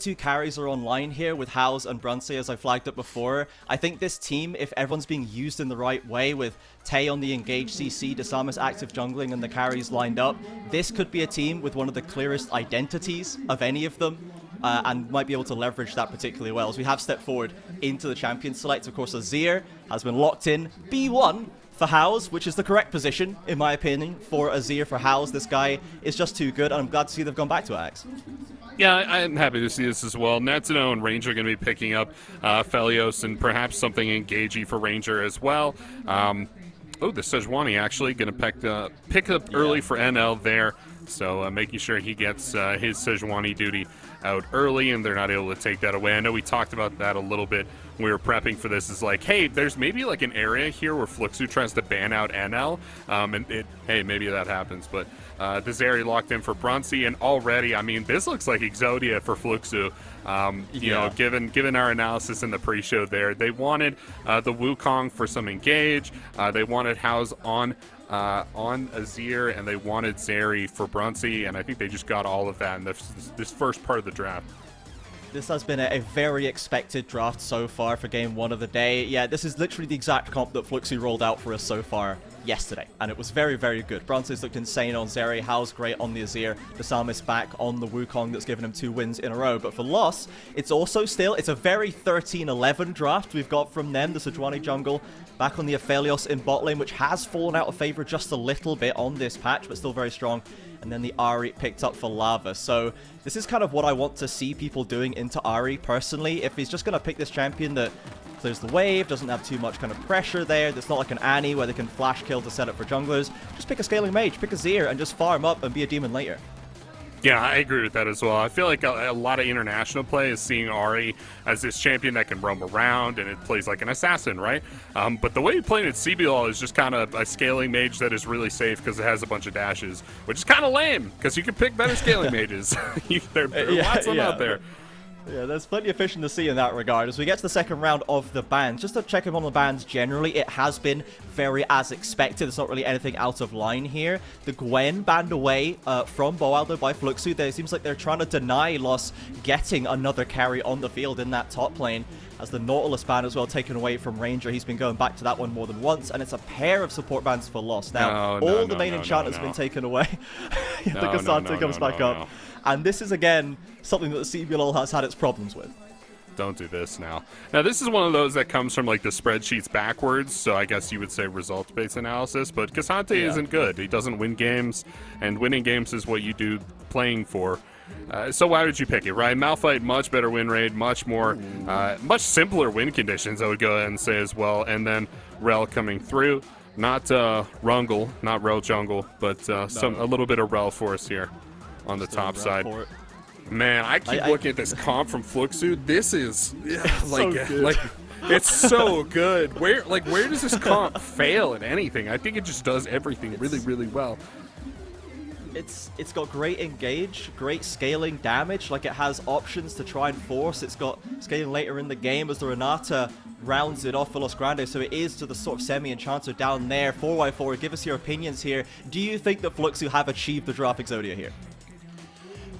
Two carries are online here with House and Brunsey, as I flagged up before. I think this team, if everyone's being used in the right way with Tay on the engaged CC, Desamas active jungling, and the carries lined up, this could be a team with one of the clearest identities of any of them. And might be able to leverage that particularly well. As we have stepped forward into the champion select, of course, Azir has been locked in B1 for House, which is the correct position, in my opinion, for Azir for House. This guy is just too good, and I'm glad to see they've gone back to Axe. Yeah, I'm happy to see this as well. Netsuno and Ranger are going to be picking up Felios and perhaps something engagey for Ranger as well. Oh, the Sejuani actually going to pick up early for NL there. So making sure he gets his Sejuani duty out early and they're not able to take that away. I know we talked about that a little bit when we were prepping for this. Is like, hey, there's maybe like an area here where Fluxo tries to ban out NL. Hey, maybe that happens. But this area locked in for Brunsey, and already, I mean, this looks like Exodia for Fluxo. You know, given our analysis in the pre-show there, they wanted the Wukong for some engage. They wanted House on Azir, and they wanted Zeri for Brunsey, and I think they just got all of that in this first part of the draft. This has been a very expected draft so far for game one of the day. Yeah, this is literally the exact comp that Fluxo rolled out for us so far yesterday, and it was very, very good. Brunsey's looked insane on Zeri, House great on the Azir, the Desamas back on the Wukong that's given him 2 wins in a row. But for Loss, it's also still, it's a very 13-11 draft we've got from them. The Sejuani jungle back on the Aphelios in bot lane, which has fallen out of favor just a little bit on this patch, but still very strong. And then the Ahri picked up for Lava. So this is kind of what I want to see people doing into Ahri personally. If he's just going to pick this champion that clears the wave, doesn't have too much kind of pressure there, that's not like an Annie where they can flash kill to set up for junglers, just pick a scaling mage, pick a Azir, and just farm up and be a demon later. Yeah, I agree with that as well. I feel like a lot of international play is seeing Ahri as this champion that can roam around, and it plays like an assassin, right? But the way you play it at CBLOL is just kind of a scaling mage that is really safe because it has a bunch of dashes, which is kind of lame because you can pick better scaling mages. There are lots of them out there. Yeah, there's plenty of fish in the sea in that regard. As we get to the second round of the bans, just to check in on the bans generally, it has been very as expected. There's not really anything out of line here. The Gwen banned away from Boaldo by Fluxo. It seems like they're trying to deny Loss getting another carry on the field in that top lane. As the Nautilus ban as well taken away from Ranger. He's been going back to that one more than once, and it's a pair of support bans for Loss. Now, all the main enchantments have been taken away. The Cassandra comes back up. And this is, again, something that the CBLOL has had its problems with. Don't do this now. Now, this is one of those that comes from, like, the spreadsheets backwards, so I guess you would say results-based analysis, but Cassante isn't good. He doesn't win games, and winning games is what you do playing for. So why would you pick it, right? Malphite, much better win rate, much more, much simpler win conditions, I would go ahead and say as well, and then Rel coming through. Not Rungle, not Rel Jungle, but a little bit of Rel for us here on the top side. Man, I keep looking at this comp from Fluxo. This is it's so good. Where does this comp fail at anything? I think it just does everything really, really well. It's got great engage, great scaling damage. Like, it has options to try and force. It's got scaling later in the game as the Renata rounds it off for Los Grandes. So it is to the sort of semi-enchanter down there. 4x4, give us your opinions here. Do you think that Fluxo have achieved the draft Exodia here?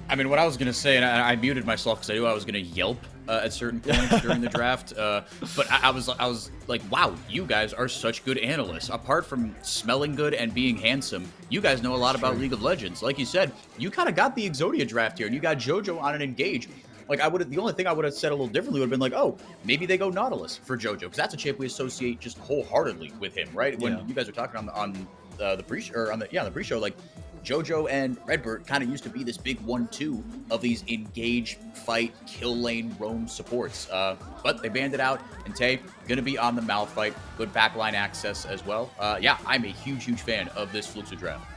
I mean, what I was going to say, and I muted myself because I knew I was going to yelp at certain points during the draft, but I was like, wow, you guys are such good analysts. Apart from smelling good and being handsome, you guys know a lot about League of Legends. Like you said, you kind of got the Exodia draft here, and you got JoJo on an engage. Like, the only thing I would have said a little differently would have been like, oh, maybe they go Nautilus for JoJo, because that's a champ we associate just wholeheartedly with him, right? When you guys are talking on the pre-show, like, JoJo and Redbird kind of used to be this big 1-2 of these engage, fight, kill lane, roam supports. But they banned it out, and Tay going to be on the Malphite. Good backline access as well. Yeah, I'm a huge, huge fan of this Fluxo draft.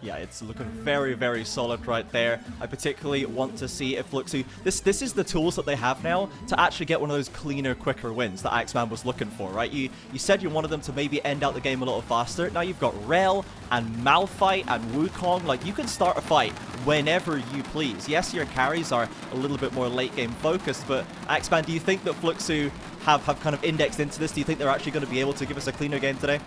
Yeah, it's looking very, very solid right there. I particularly want to see if Fluxo... This is the tools that they have now to actually get one of those cleaner, quicker wins that Axeman was looking for, right? You said you wanted them to maybe end out the game a little faster. Now you've got Rel and Malphite and Wukong. Like, you can start a fight whenever you please. Yes, your carries are a little bit more late-game focused, but Axeman, do you think that Fluxo have kind of indexed into this? Do you think they're actually going to be able to give us a cleaner game today?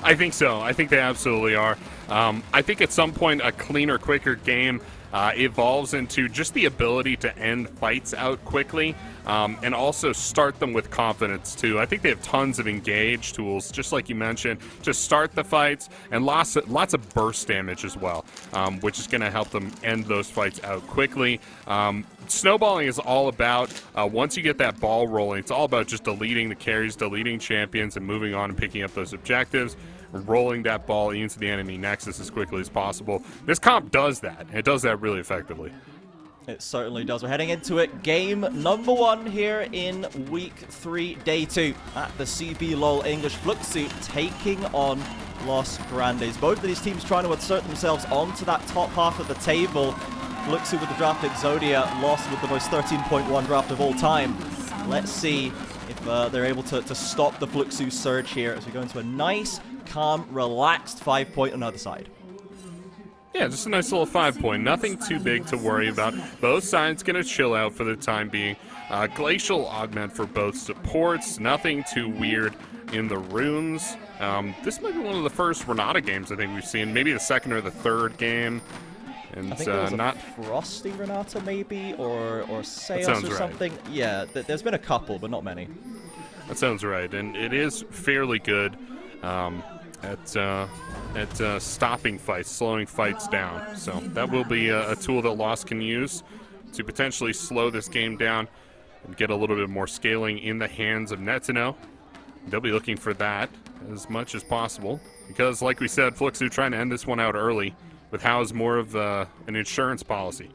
I think so. I think they absolutely are. I think at some point a cleaner, quicker game evolves into just the ability to end fights out quickly and also start them with confidence too. I think they have tons of engage tools, just like you mentioned, to start the fights, and lots of burst damage as well, which is going to help them end those fights out quickly. Snowballing is all about, once you get that ball rolling, it's all about just deleting the carries, deleting champions, and moving on and picking up those objectives, rolling that ball into the enemy nexus as quickly as possible. This comp does that. It does that really effectively. It certainly does. We're heading into it. Game number 1 here in week 3, day 2 at the CBLOL English. Fluxo taking on Los Grandes. Both of these teams trying to assert themselves onto that top half of the table. Fluxo with the draft Exodia, Lost with the most 13.1 draft of all time. Let's see if they're able to stop the Fluxo surge here as we go into a nice, calm, relaxed 5-point on the other side. Yeah, just a nice little 5-point. Nothing too big to worry about. Both sides going to chill out for the time being. Glacial augment for both supports. Nothing too weird in the runes. This might be one of the first Renata games I think we've seen. Maybe the second or the third game. And I think there was a Frosty Renata maybe, or Seos or something. Right. Yeah, there's been a couple, but not many. That sounds right, and it is fairly good at stopping fights, slowing fights down. So that will be a tool that Lost can use to potentially slow this game down and get a little bit more scaling in the hands of Netino. They'll be looking for that as much as possible because, like we said, Fluxo trying to end this one out early with How's more of an insurance policy.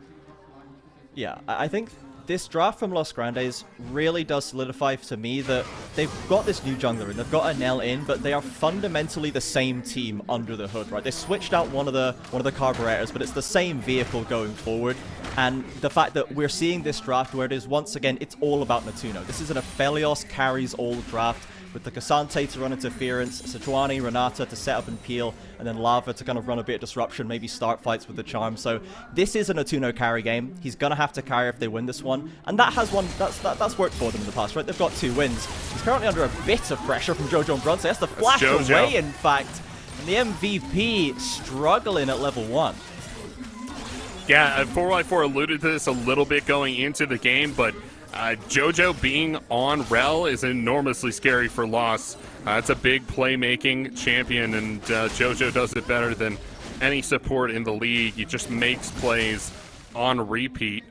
Yeah, I think this draft from Los Grandes really does solidify to me that they've got this new jungler in, they've got Anel in, but they are fundamentally the same team under the hood, right? They switched out one of the carburetors, but it's the same vehicle going forward. And the fact that we're seeing this draft where it is, once again, it's all about Natuno. This is an Aphelios carries all draft, with the Cassante to run interference, Sejuani, Renata to set up and peel, and then Lava to kind of run a bit of disruption, maybe start fights with the charm. So this is a Natuno carry game. He's going to have to carry if they win this one, and that's worked for them in the past, right? They've got 2 wins. He's currently under a bit of pressure from Jojo and Bronze. He has to flash away, in fact, and the MVP struggling at level 1. Yeah, 4x4 alluded to this a little bit going into the game, but Jojo being on Rel is enormously scary for Lost. It's a big playmaking champion, and Jojo does it better than any support in the league. He just makes plays on repeat.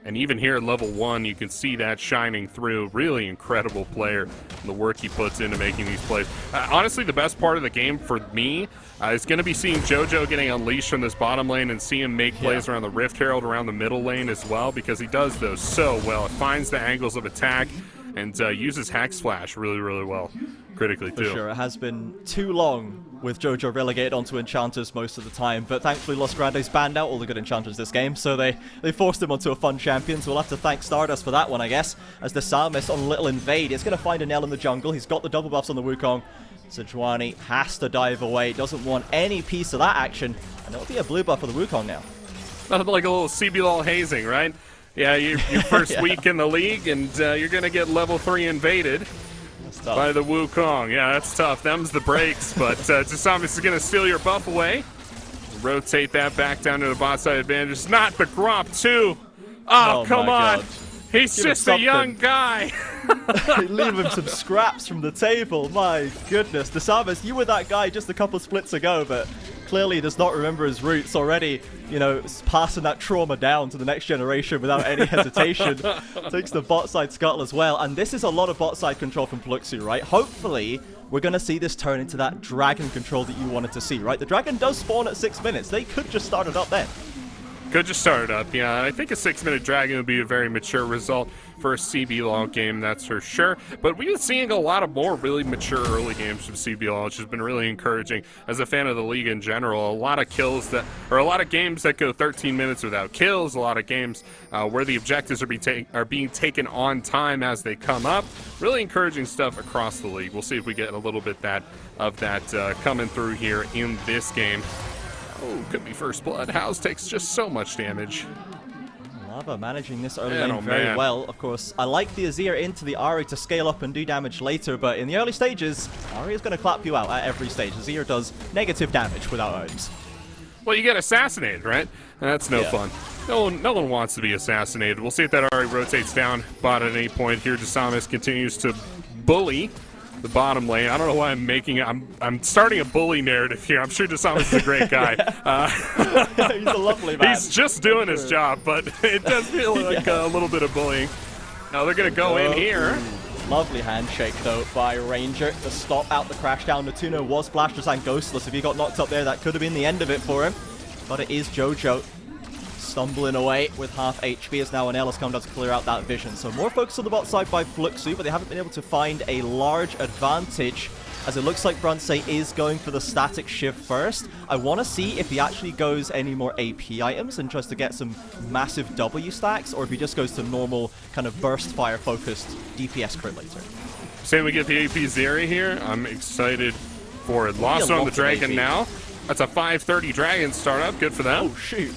And even here at level 1, you can see that shining through. Really incredible player, the work he puts into making these plays. Honestly, the best part of the game for me is going to be seeing Jojo getting unleashed from this bottom lane and see him make plays around the Rift Herald, around the middle lane as well, because he does those so well. It finds the angles of attack and uses Hex Flash really, really well. Critically, too. For sure, it has been too long with Jojo relegated onto Enchanters most of the time, but thankfully Los Grandes banned out all the good Enchanters this game, so they forced him onto a fun champion, so we'll have to thank Stardust for that one, I guess, as the Salmis on Little Invade is going to find Anel in the jungle. He's got the double buffs on the Wukong. Sejuani has to dive away, doesn't want any piece of that action, and it'll be a blue buff for the Wukong now. Nothing like a little CBLOL hazing, right? Yeah, your first week in the league, and you're going to get level 3 invaded by the Wukong. Yeah, that's tough. Them's the breaks, but Jasamis is going to steal your buff away. Rotate that back down to the bot side advantage. It's not the Gromp 2. Oh, come on. God. He's just a young guy. Leave him some scraps from the table. My goodness. Jasamis, you were that guy just a couple splits ago, but clearly does not remember his roots already, you know, passing that trauma down to the next generation without any hesitation. Takes the bot side scuttle as well, and this is a lot of bot side control from Fluxo, right? Hopefully, we're going to see this turn into that dragon control that you wanted to see, right? The dragon does spawn at 6 minutes. They could just start it up then. Could just start it up, yeah. I think a 6-minute dragon would be a very mature result for a CBLOL game, that's for sure. But we've been seeing a lot of more really mature early games from CBLOL, which has been really encouraging. As a fan of the league in general, a lot of kills that, or a lot of games that go 13 minutes without kills, a lot of games where the objectives are being taken on time as they come up. Really encouraging stuff across the league. We'll see if we get a little bit of that coming through here in this game. Oh, could be first blood. House takes just so much damage. Lava managing this early lane very well. Of course, I like the Azir into the Ahri to scale up and do damage later, but in the early stages, Ahri is going to clap you out at every stage. Azir does negative damage without items. well, you get assassinated, right? And that's no fun. No one wants to be assassinated. We'll see if that Ari rotates down bot at any point here. Desamis continues to bully the bottom lane. I don't know why I'm starting a bully narrative here. I'm sure Desamis is a great guy. He's a lovely man. He's just doing his job, but it does feel like a little bit of bullying. Now they're going to go in here. Lovely handshake, though, by Ranger to stop out the crash down. Natuno was flashed and ghostless. If he got knocked up there, that could have been the end of it for him. But it is Jojo stumbling away with half HP as now an L has come down to clear out that vision. So more focus on the bot side by Fluxo, but they haven't been able to find a large advantage, as it looks like Bronze is going for the static shift first. I want to see if he actually goes any more AP items and tries to get some massive W stacks, or if he just goes to normal kind of burst fire focused DPS crit later. Saying we get the AP Zeri here. I'm excited for it. Lost on the Dragon now. That's a 5:30 Dragon startup. Good for them. Oh, shoot.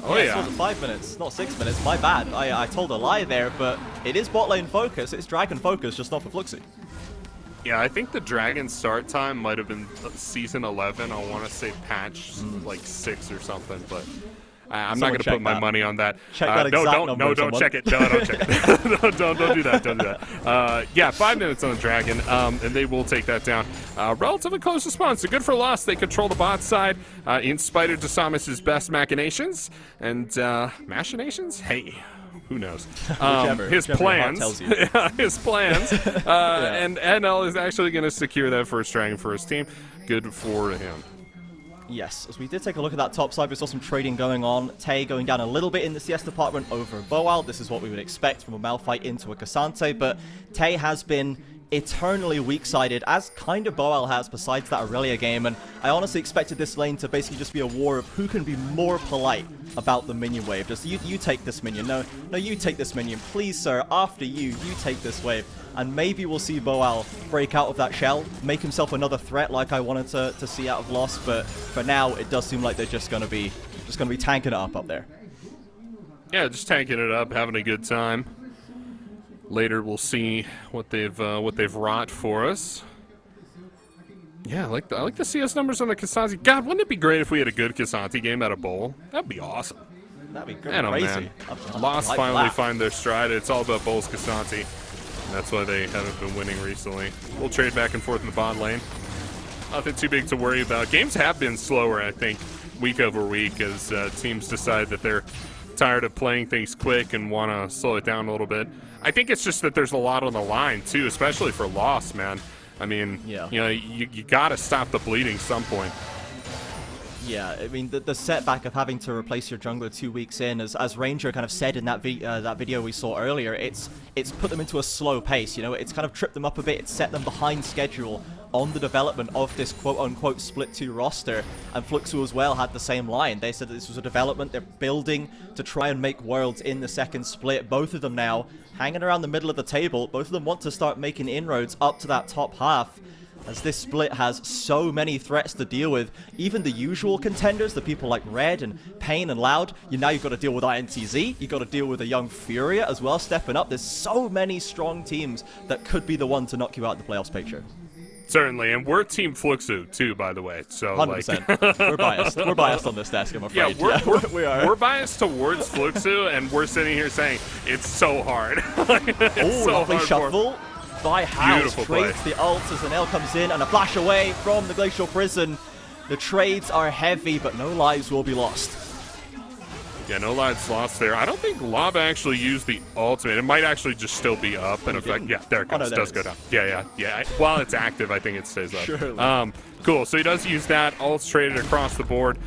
Oh, yeah. It was 5 minutes, not 6 minutes. My bad. I told a lie there, but it is bot lane focus. It's Dragon focus, just not for Fluxo. Yeah, I think the Dragon start time might have been season 11. I want to say patch like 6 or something, but I'm not going to put my money on that. Check that exact number. Don't check it. No, don't check it. don't do that. Don't do that. Yeah, 5 minutes on the Dragon, and they will take that down. Relatively close response. So good for Lost. They control the bot side in spite of Desamis' best machinations. And machinations? Hey. Who knows? His plans. His plans. And NL is actually going to secure that first Dragon for his team. Good for him. Yes, as we did take a look at that top side, we saw some trading going on. Tay going down a little bit in the CS department over Boal. This is what we would expect from a Malphite into a Cassante, but Tay has been eternally weak-sided, as kind of Boal has besides that Aurelia game, and I honestly expected this lane to basically just be a war of who can be more polite about the minion wave. Just, you take this minion. No, you take this minion. Please, sir, after you take this wave. And maybe we'll see Boal break out of that shell, make himself another threat like I wanted to see out of Lost, but for now, it does seem like they're just gonna be tanking it up there. Yeah, just tanking it up, having a good time. Later, we'll see what they've wrought for us. Yeah, I like the CS numbers on the Cassante. God, wouldn't it be great if we had a good Cassante game at a bowl? That'd be awesome. That'd be great. Man, oh man. Lost finally find their stride. It's all about Bowls Cassante. That's why they haven't been winning recently. We'll trade back and forth in the bot lane. Nothing too big to worry about. Games have been slower, I think, week over week, as teams decide that they're tired of playing things quick and want to slow it down a little bit. I think it's just that there's a lot on the line, too, especially for Lost, man. I mean, you know, you got to stop the bleeding some point. Yeah, I mean, the setback of having to replace your jungler 2 weeks in, as Ranger kind of said in that video we saw earlier, it's put them into a slow pace, you know, it's kind of tripped them up a bit, it's set them behind schedule on the development of this quote-unquote Split 2 roster, and Fluxo as well had the same line. They said that this was a development they're building to try and make worlds in the second split. Both of them now hanging around the middle of the table, both of them want to start making inroads up to that top half, as this split has so many threats to deal with. Even the usual contenders, the people like Red and Pain and Loud, now you've got to deal with INTZ, you've got to deal with a young Furia as well stepping up. There's so many strong teams that could be the one to knock you out of the playoffs picture. Certainly, and we're Team Fluxo too, by the way. So 100%. Like we're biased. We're biased on this desk, I'm afraid. Yeah, we're biased towards Fluxo, and we're sitting here saying it's so hard. Oh, lovely shuffle by House. Trades the ult as an L comes in, and a flash away from the Glacial Prison. The trades are heavy, but no lives will be lost. Yeah, no lives lost there. I don't think Lava actually used the ultimate. It might actually just still be up in effect. Yeah, there it goes. It does go down. Yeah. While it's active, I think it stays up. Surely. Cool. So he does use that. Ult's traded across the board.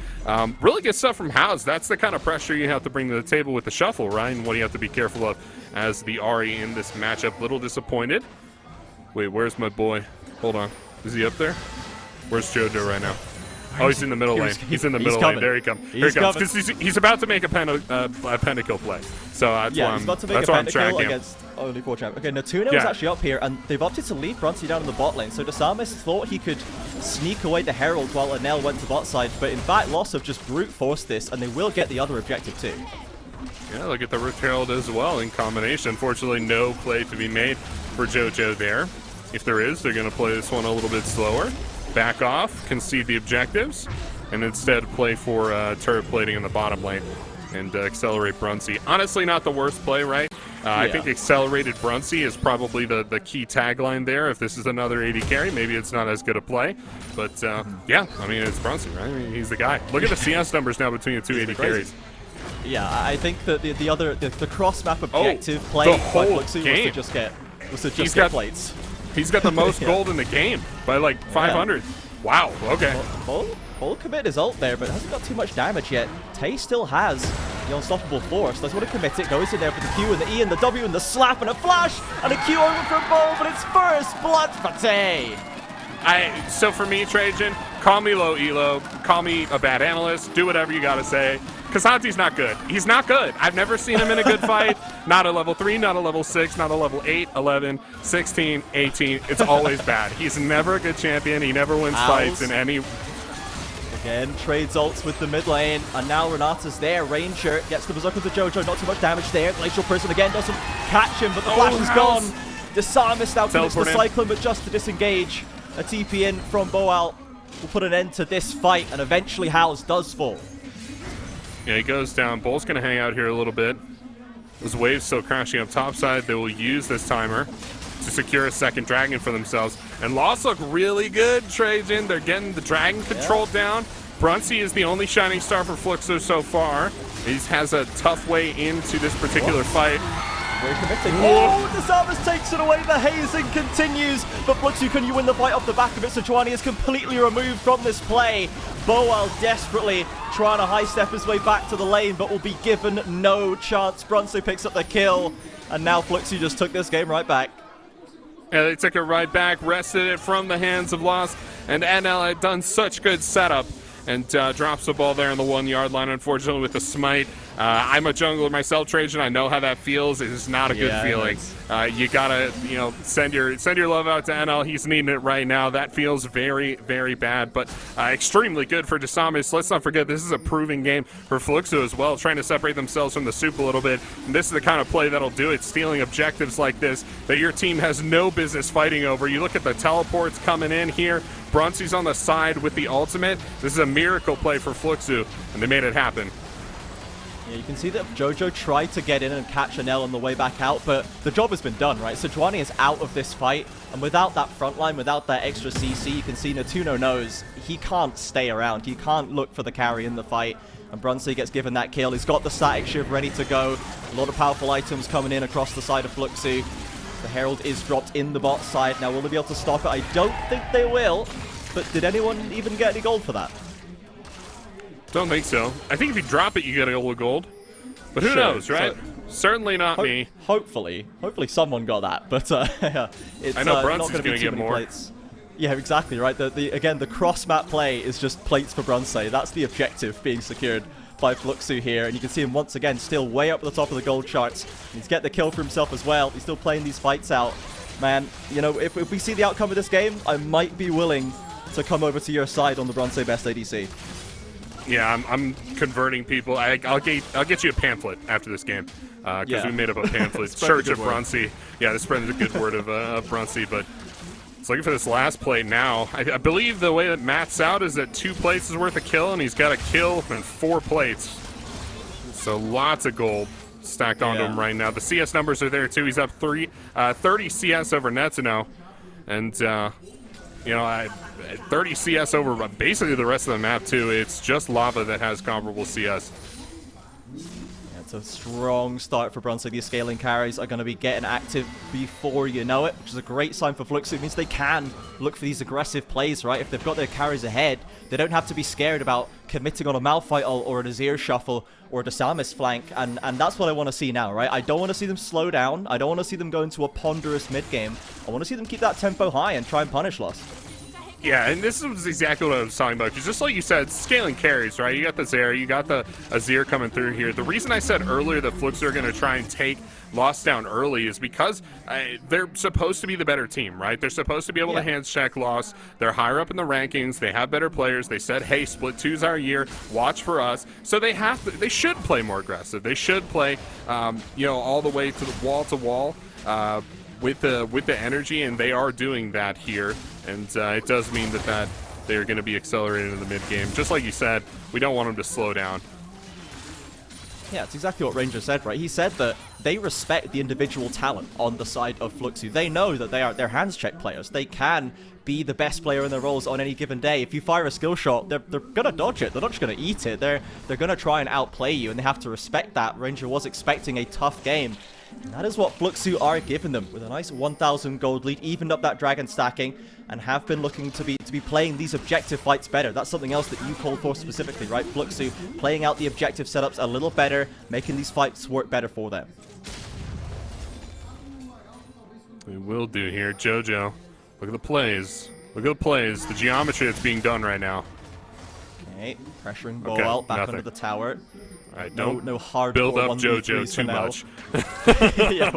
Really good stuff from House. That's the kind of pressure you have to bring to the table with the shuffle, right? And what you have to be careful of as the Ahri in this matchup. Little disappointed. Wait, where's my boy? Hold on. Is he up there? Where's JoJo right now? Oh, he's in the middle lane. He's in the middle lane. There he comes. Here he comes. Because he's about to make a pentakill play. So that's why I'm, he's about to make a pentakill against only 4 champ. Okay, Natuno is actually up here, and they've opted to leave Bronzy down in the bot lane. So Desamis thought he could sneak away the Herald while Anel went to bot side, but in fact, Lost have just brute forced this, and they will get the other objective too. Yeah, they'll get the Rift Herald as well in combination. Unfortunately, no play to be made for JoJo there. If there is, they're going to play this one a little bit slower. Back off, concede the objectives. and instead play for turret plating in the bottom lane and accelerate Brunsey. Honestly, not the worst play, right? I think accelerated Brunsey is probably the key tagline there. If this is another AD carry, maybe it's not as good a play. But yeah, I mean, it's Brunsey, right? I mean, he's the guy. Look at the CS numbers now between the two AD carries. Yeah, I think that the cross-map objective play the whole by Fluxo game. was to just get plates. He's got the most gold in the game by like 500. Wow, okay. Full commit his ult there, but hasn't got too much damage yet. Tay still has the unstoppable force. Doesn't want to commit it. Goes in there for the Q and the E and the W and the slap and a flash and a Q over for Bo, but it's first blood for Tay. So for me, Trajan, call me low elo, call me a bad analyst, do whatever you gotta say. Kazante's not good. He's not good. I've never seen him in a good fight. Not a level 3, not a level 6, not a level 8, 11, 16, 18. It's always bad. He's never a good champion. He never wins fights in any... Again, trades ults with the mid lane, and now Renata's there. Ranger gets the berserk with the Jojo, not too much damage there. Glacial Prison again doesn't catch him, but the flash is gone. Disarmist now commits the Cyclone, but just to disengage. A TP in from Boal will put an end to this fight, and eventually House does fall. Yeah, he goes down. Bull's going to hang out here a little bit. This wave's still crashing up topside. They will use this timer to secure a second dragon for themselves. And Lost look really good, Trajan. They're getting the dragon controlled down. Brunsey is the only shining star for Fluxo so far. He has a tough way into this particular fight. Very committing. Oh, Disarmist takes it away. The hazing continues. But Fluxo, can you win the fight off the back of it? So Sejuani is completely removed from this play. Boal desperately trying to high step his way back to the lane, but will be given no chance. Brunsey picks up the kill. And now Fluxo just took this game right back. Yeah, they took it right back, wrested it from the hands of Lost, and NL had done such good setup and drops the ball there on the 1 yard line, unfortunately, with the smite. I'm a jungler myself, Trajan. I know how that feels. It is not a good feeling. You gotta, send your love out to NL. He's needing it right now. That feels very, very bad, but extremely good for Disarmist. Let's not forget, this is a proving game for Fluxo as well, trying to separate themselves from the soup a little bit. And this is the kind of play that'll do it, stealing objectives like this that your team has no business fighting over. You look at the teleports coming in here. Brunsey's on the side with the ultimate. This is a miracle play for Fluxo, and they made it happen. Yeah, you can see that Jojo tried to get in and catch an L on the way back out, but the job has been done, right? Sejuani is out of this fight, and without that front line, without that extra CC, you can see Natuno knows he can't stay around. He can't look for the carry in the fight, and Brunsey gets given that kill. He's got the static shiv ready to go. A lot of powerful items coming in across the side of Fluxo. The Herald is dropped in the bot side. Now, will they be able to stop it? I don't think they will, but did anyone even get any gold for that? Don't think so. I think if you drop it, you get a little gold. But who knows, right? So, certainly not me. Hopefully someone got that. But it's I know Brunsey's going to get more. Plates. Yeah, exactly, right? Again, the cross-map play is just plates for Brunsey. That's the objective being secured by Fluxo here. And you can see him once again still way up at the top of the gold charts. He's getting the kill for himself as well. He's still playing these fights out. Man, if we see the outcome of this game, I might be willing to come over to your side on the Brunsey best ADC. Yeah, I'm converting people. I'll get you a pamphlet after this game because we made up a pamphlet. Church of Brunsey. Yeah, this spread is a good word of Brunsey, but it's looking for this last plate now. I believe the way that Matt's out is that 2 plates is worth a kill, and he's got a kill and 4 plates. So lots of gold stacked onto him right now. The CS numbers are there too. He's up 30 CS over Netsuno, and 30 CS over basically the rest of the map too. It's just Lava that has comparable CS. It's a strong start for Brunsey. These scaling carries are going to be getting active before you know it, which is a great sign for Fluxo. It means they can look for these aggressive plays, right? If they've got their carries ahead, they don't have to be scared about committing on a Malphite ult or a Azir shuffle or a Disarmist flank, and that's what I want to see now, right? I don't want to see them slow down. I don't want to see them go into a ponderous mid-game. I want to see them keep that tempo high and try and punish Lost. Yeah, and this is exactly what I was talking about. Because just like you said, scaling carries, right? You got the Zera, you got the Azir coming through here. The reason I said earlier that Fluxo are going to try and take Lost down early is because they're supposed to be the better team, right? They're supposed to be able to hands check Lost. They're higher up in the rankings. They have better players. They said, hey, split 2's our year. Watch for us. So they should play more aggressive. They should play, all the way to the wall with the energy, and they are doing that here. And it does mean that they're going to be accelerated in the mid game. Just like you said, we don't want them to slow down. Yeah, it's exactly what Ranger said, right? He said that they respect the individual talent on the side of Fluxo. They know that they're hands check players. They can be the best player in their roles on any given day. If you fire a skill shot, they're gonna dodge it. They're not just gonna eat it. They're gonna try and outplay you, and they have to respect that. Ranger was expecting a tough game. And that is what Fluxo are giving them, with a nice 1,000 gold lead, evened up that dragon stacking, and have been looking to be playing these objective fights better. That's something else that you called for specifically, right? Fluxo playing out the objective setups a little better, making these fights work better for them. We will do here. Jojo, look at the plays. Look at the plays. The geometry that's being done right now. Okay, pressuring Bo out back under the tower. Right, No hard build up Jojo too much. Yeah,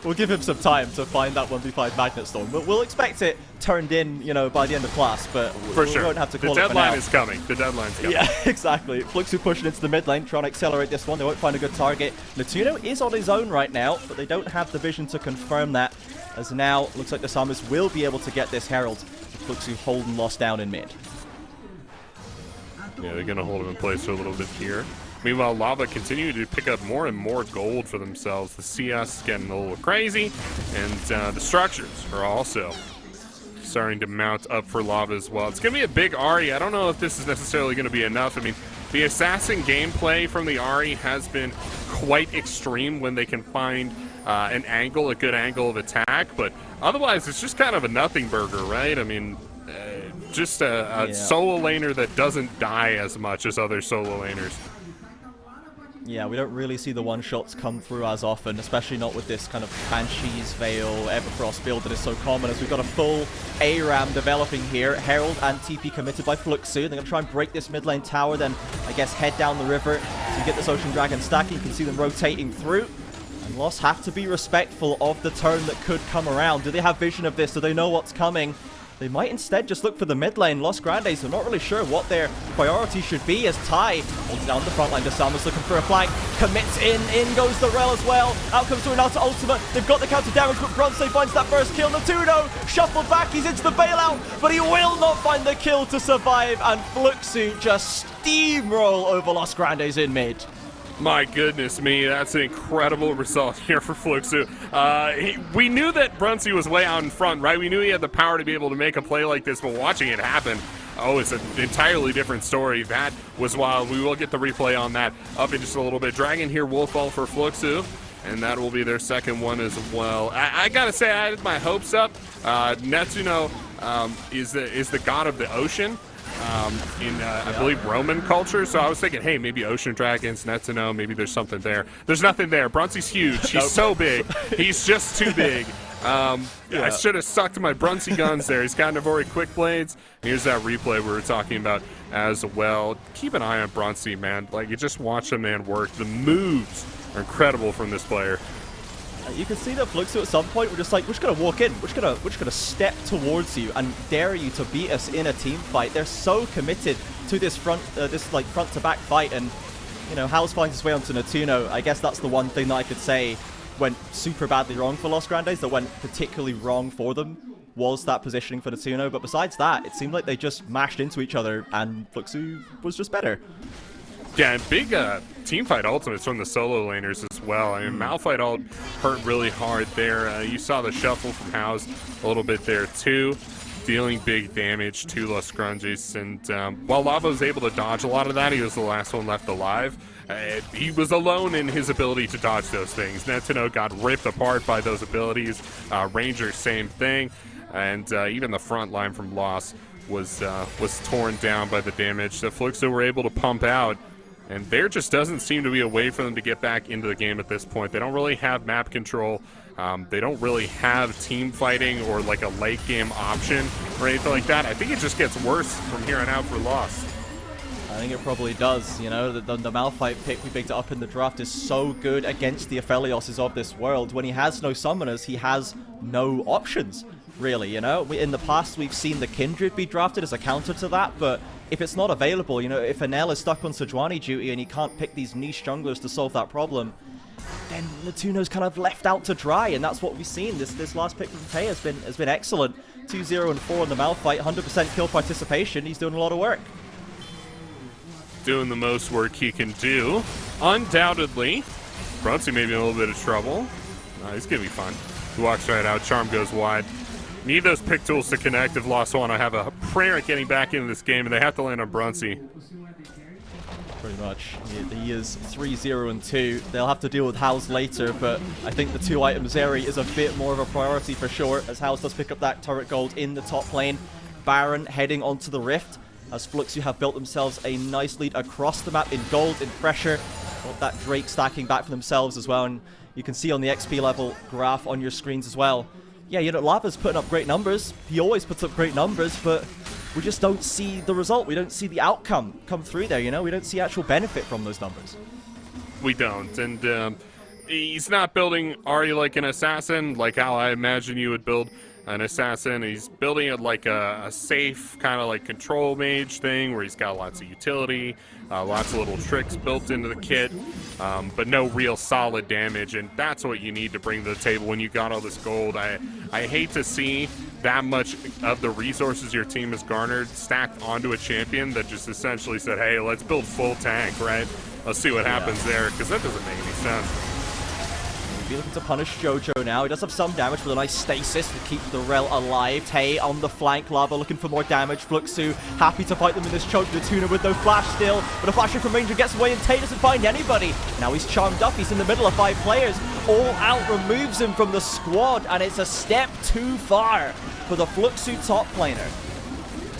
we'll give him some time to find that 1v5 Magnet Storm. We'll expect it turned in, you know, by the end of class, but we won't have to call it for now. The deadline is coming. The deadline's coming. Yeah, exactly. Fluxo pushing into the mid lane, trying to accelerate this one. They won't find a good target. Natuno is on his own right now, but they don't have the vision to confirm that, as now looks like the Samus will be able to get this Herald. Fluxo holding Lost down in mid. Yeah, they're going to hold him in place for a little bit here. Meanwhile, Lava continue to pick up more and more gold for themselves. The CS is getting a little crazy, and the structures are also starting to mount up for Lava as well. It's going to be a big Ahri. I don't know if this is necessarily going to be enough. I mean, the assassin gameplay from the Ahri has been quite extreme when they can find an angle, a good angle of attack, but otherwise it's just kind of a nothing burger, right? I mean, just a solo laner that doesn't die as much as other solo laners. Yeah, we don't really see the one-shots come through as often, especially not with this kind of Banshee's Veil, Everfrost build that is so common, as we've got a full ARAM developing here. Herald and TP committed by Fluxo. They're going to try and break this mid lane tower, then, I guess, head down the river to get this Ocean Dragon stacking. You can see them rotating through. And Lost have to be respectful of the turn that could come around. Do they have vision of this? Do they know what's coming? They might instead just look for the mid lane. Los Grandes, so not really sure what their priority should be, as Ty holds down the front line. Samus looking for a flank, commits in goes the Rel as well. Out comes through an Alta Ultimate. They've got the counter damage, but Bronze finds that first kill. Natuno shuffled back, he's into the bailout, but he will not find the kill to survive, and Fluxo just steamroll over Los Grandes in mid. My goodness me, that's an incredible result here for Fluxo. We knew that Brunsey was way out in front, right? We knew he had the power to be able to make a play like this, but watching it happen, oh, it's an entirely different story. That was wild. We will get the replay on that up in just a little bit. Dragon here will fall for Fluxo, and that will be their second one as well. I gotta say, I had my hopes up. Netsuno is the god of the ocean. In I believe Roman culture, so I was thinking, hey, maybe ocean dragons, Netsuno, maybe there's something there. There's nothing there. Brunsey's huge. He's so big. He's just too big. I should have sucked my Brunsey guns there. He's got Navori quick blades. Here's that replay we were talking about as well. Keep an eye on Brunsey, man. Like, you just watch the man work. The moves are incredible from this player. You can see that Fluxo at some point, we're just like, we're just gonna walk in, we're just gonna step towards you and dare you to beat us in a team fight. They're so committed to this front to back fight, and you know, House finds his way onto Natuno. I guess that's the one thing that I could say went super badly wrong for Los Grandes, that went particularly wrong for them, was that positioning for Natuno. But besides that, it seemed like they just mashed into each other, and Fluxo was just better. Yeah, and big team fight ultimates from the solo laners as well. I mean, Malphite ult hurt really hard there. You saw the shuffle from House a little bit there too, dealing big damage to Los Grandes. And while Lava was able to dodge a lot of that, he was the last one left alive. He was alone in his ability to dodge those things. Netsuno got ripped apart by those abilities. Ranger, same thing. And even the front line from Lost was torn down by the damage that Fluxo were able to pump out. And there just doesn't seem to be a way for them to get back into the game at this point. They don't really have map control. They don't really have team fighting or like a late game option or anything like that. I think it just gets worse from here on out for Lost. I think it probably does. You know, the Malphite pick we picked up in the draft is so good against the Aphelioses of this world. When he has no summoners, he has no options, really, you know? In the past, we've seen the Kindred be drafted as a counter to that, but if it's not available, you know, if Enel is stuck on Sejuani duty and he can't pick these niche junglers to solve that problem, then Natuno's kind of left out to dry, and that's what we've seen. This last pick from Tay has been excellent. 2-0 and 4 in the Malphite, 100% kill participation. He's doing a lot of work. Doing the most work he can do. Undoubtedly, Brunson may be in a little bit of trouble. He's gonna be fine. He walks right out. Charm goes wide. Need those pick tools to connect if Lost want to have a prayer at getting back into this game, and they have to land on Brunson. Pretty much. He is 3-0 and 2. They'll have to deal with House later, but I think the 2-item Zeri is a bit more of a priority for sure, as House does pick up that turret gold in the top lane. Baron heading onto the Rift, as Fluxo have built themselves a nice lead across the map in gold, in pressure. Got that Drake stacking back for themselves as well, and you can see on the XP level graph on your screens as well. Yeah, you know, Lava's putting up great numbers. He always puts up great numbers, but we just don't see the result. We don't see the outcome come through there, you know? We don't see actual benefit from those numbers. We don't, and he's not building Ahri like an assassin, like how I imagine you would build an assassin. He's building it like a safe kind of like control mage thing where he's got lots of utility, lots of little tricks built into the kit, but no real solid damage, and that's what you need to bring to the table when you got all this gold. I hate to see that much of the resources your team has garnered stacked onto a champion that just essentially said, hey, let's build full tank, right? Let's see what happens there, because that doesn't make any sense. Be looking to punish Jojo now. He does have some damage with a nice stasis to keep the Rel alive. Tay on the flank. Lava looking for more damage. Fluxo happy to fight them in this choke. The Tuna with no flash still, but a flash from Ranger gets away and Tay doesn't find anybody. Now he's charmed up. He's in the middle of 5 players. All out removes him from the squad, and it's a step too far for the Fluxo top laner.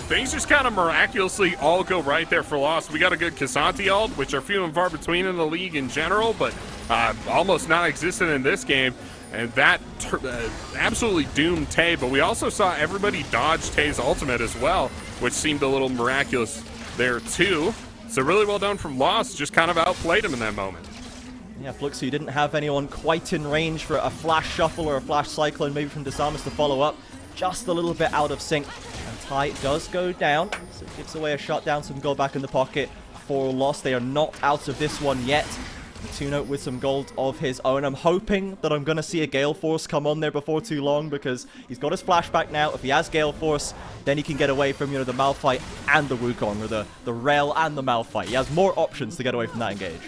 Things just kind of miraculously all go right there for Lost. We got a good K'Sante ult, which are few and far between in the league in general, but almost non-existent in this game. And that absolutely doomed Tay, but we also saw everybody dodge Tay's ultimate as well, which seemed a little miraculous there too. So really well done from Lost, just kind of outplayed him in that moment. Yeah, Fluxo didn't have anyone quite in range for a flash shuffle or a flash cyclone, maybe from Desamas to follow up. Just a little bit out of sync. And Ty does go down, so it gives away a shutdown, some gold back in the pocket for Lost. They are not out of this one yet. Tuna with some gold of his own. I'm hoping that I'm going to see a Gale Force come on there before too long, because he's got his flashback now. If he has Gale Force, then he can get away from, you know, the Malphite and the Wukong, or the Rel and the Malphite. He has more options to get away from that engage.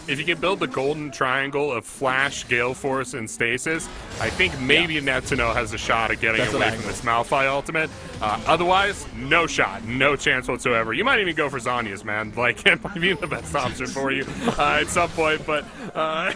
If you can build the golden triangle of Flash, Gale Force, and Stasis, I think maybe Netsuno has a shot at getting away from this Malphite ultimate. Otherwise, no shot, no chance whatsoever. You might even go for Zanya's, man. Like, it might be the best option for you at some point, but... I'm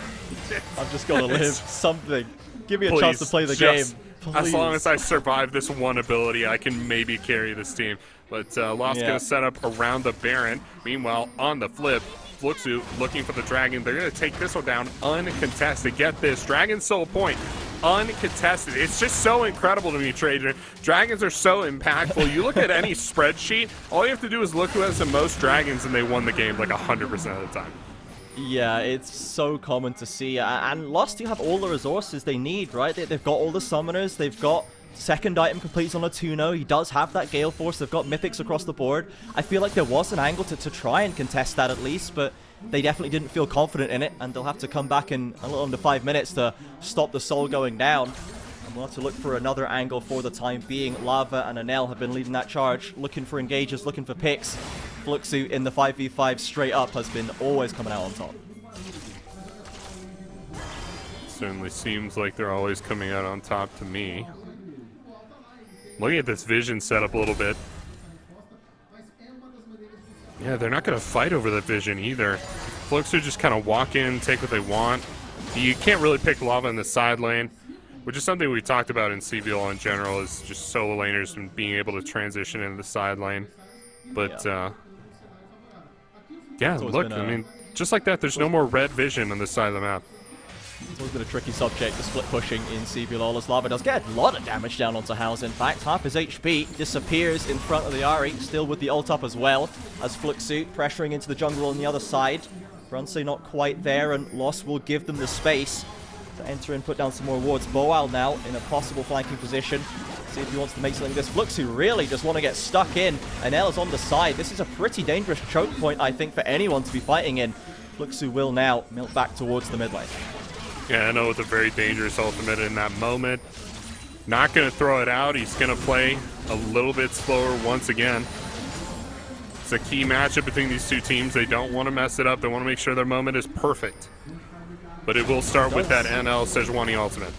just going to live something. Give me a chance to play the game. Please. As long as I survive this one ability, I can maybe carry this team. But Lost gonna set up around the Baron. Meanwhile, on the flip, Fluxo looking for the Dragon. They're going to take this one down uncontested. Get this, Dragon's Soul Point, uncontested. It's just so incredible to me, Trader. Dragons are so impactful. You look at any spreadsheet, all you have to do is look who has the most dragons, and they won the game like 100% of the time. Yeah, it's so common to see. And Lost do have all the resources they need, right? They've got all the summoners. They've got second item completes on a Tuno. He does have that Gale Force. They've got mythics across the board. I feel like there was an angle to try and contest that at least, but they definitely didn't feel confident in it, and they'll have to come back in a little under 5 minutes to stop the Soul going down. And we'll have to look for another angle for the time being. Lava and Anel have been leading that charge, looking for engages, looking for picks. Fluxo in the 5v5 straight up has been always coming out on top. Certainly seems like they're always coming out on top to me. Looking at this vision setup a little bit. Yeah, they're not going to fight over the vision either. Fluxo just kind of walk in, take what they want. You can't really pick Lava in the side lane, which is something we talked about in CBLOL in general, is just solo laners and being able to transition into the side lane. But, yeah, look, I mean, just like that, there's no more red vision on this side of the map. It's always been a tricky subject, the split pushing in CBLOL, as Lava does get a lot of damage down onto House. In fact, half his HP disappears in front of the Ahri, still with the ult up as well, as Fluxo pressuring into the jungle on the other side. Brunson not quite there, and Lost will give them the space to enter and put down some more wards. Boal now in a possible flanking position. See if he wants to make something of this. Fluxo really just want to get stuck in. Anel is on the side. This is a pretty dangerous choke point, I think, for anyone to be fighting in. Fluxo will now milk back towards the mid lane. Yeah, I know it's a very dangerous ultimate in that moment. Not going to throw it out. He's going to play a little bit slower once again. It's a key matchup between these two teams. They don't want to mess it up. They want to make sure their moment is perfect. But it will start with that NL Sejuani ultimate.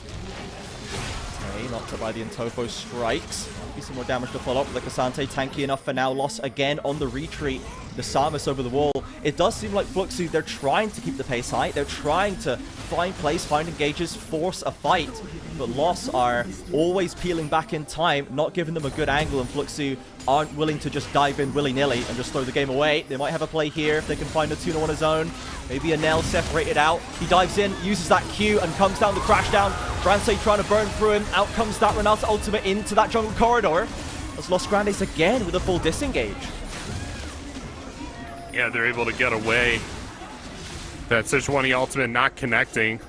Okay, knocked up by the Intofo strikes. Be some more damage to follow up. The Cassante tanky enough for now. Loss again on the retreat. The Samus over the wall. It does seem like Fluxo, they're trying to keep the pace high. They're trying to find plays, find engages, force a fight. But Loss are always peeling back in time, not giving them a good angle, and Fluxo aren't willing to just dive in willy-nilly and just throw the game away. They might have a play here if they can find a Tuno on his own. Maybe a Nell separated out. He dives in, uses that Q, and comes down the crash down. Bransay trying to burn through him. Out comes that Renata ultimate into that jungle corridor. As Los Grandes again with a full disengage. Yeah, they're able to get away. That Sejuani ultimate not connecting.